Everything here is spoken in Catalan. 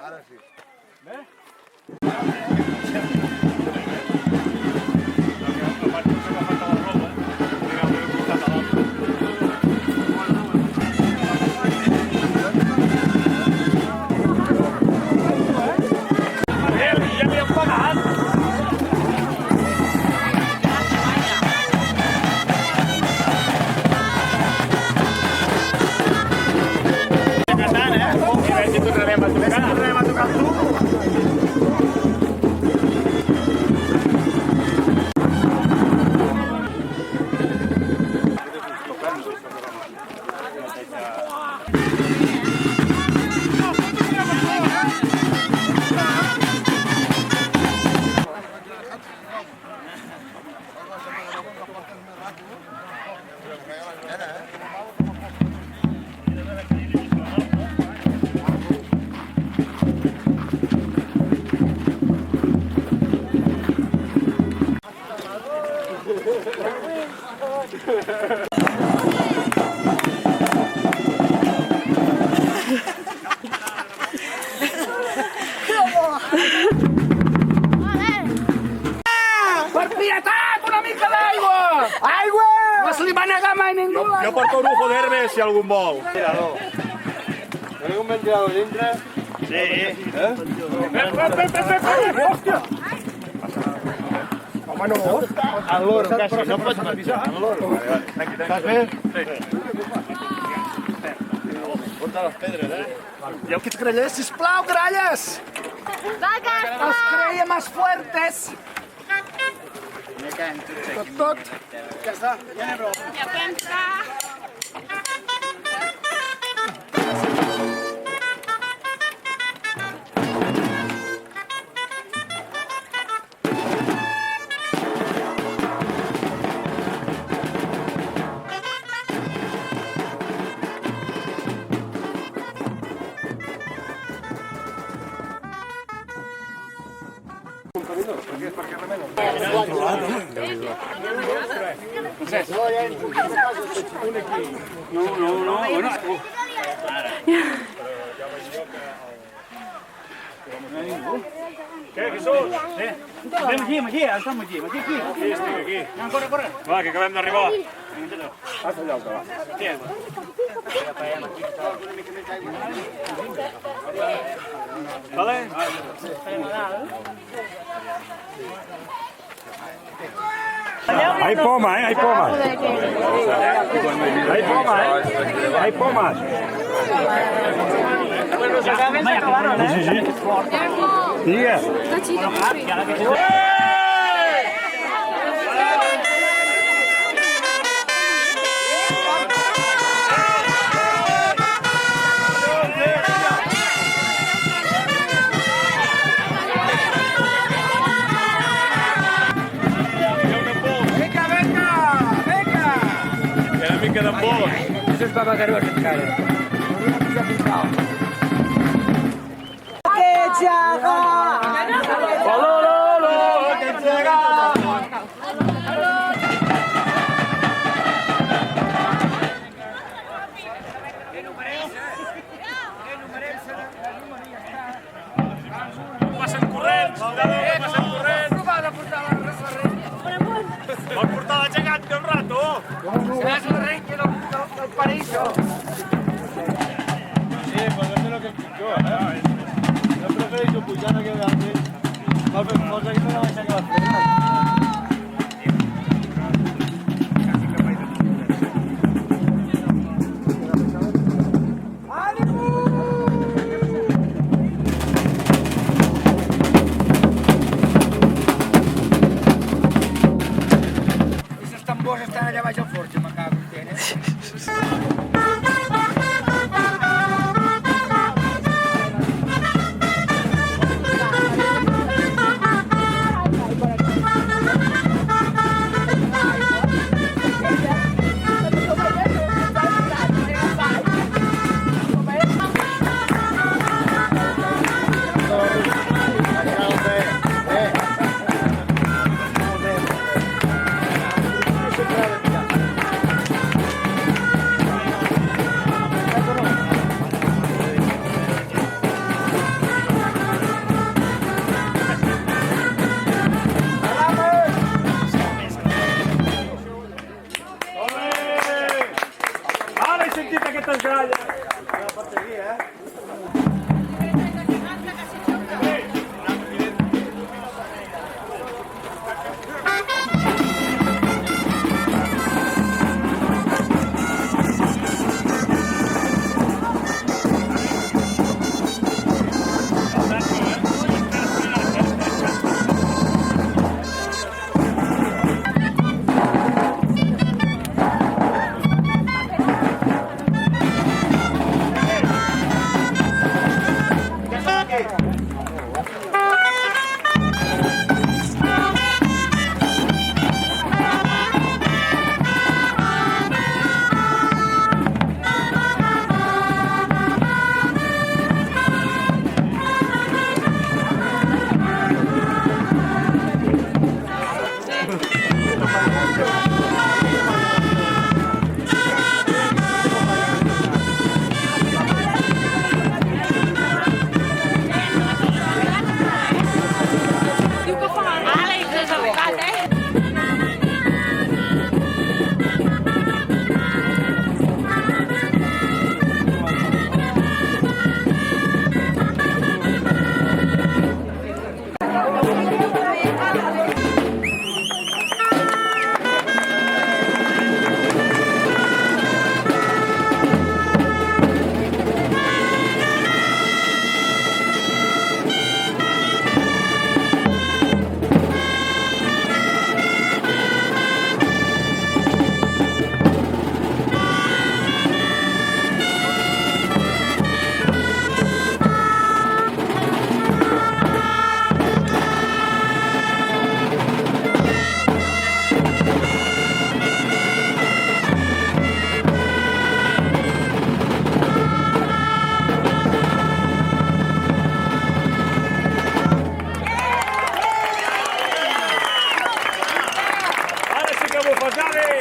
Ara sí. Per pietat, una mica d'aigua! Aigua! No se li va negar mai ningú! Jo porto un ufo d'herbes si algú en vol. Tenim un ventilador dintre? Sí. Hòstia! Home, no! Al loro, quasi. No pots matar. Al loro. Estàs bé? Porta les pedres, Dieu que ets grallers, sisplau, gralles! Els creia más fuertes! Tot. Ja està. Ja pensa. Què, qui sou? Anem aquí, estem aquí. Sí, estic aquí. Corre. Va, que acabem d'arribar. Passa allà, va. Vale? Hay poma, hay poma. Hay poma, hay pomas. Se acabaron, Sí, sí. Diga. Queda poc. Això és per matar-ho aquest cara. Passen corrents, passen corrents. Vol portar la gegant un rato. Seràs la reina del paraíso. Sí, pues no sé lo que escuchó, ¿eh? Yo prefiero pujar no que de antes. Vamos a ir a la mancha que va a hacer. Aquests tambors estan allà baix al forge, me cago en tenen. che ti sbaglia. La parte lì, Ale, to jest wypadek. Ale si che vuoi fare?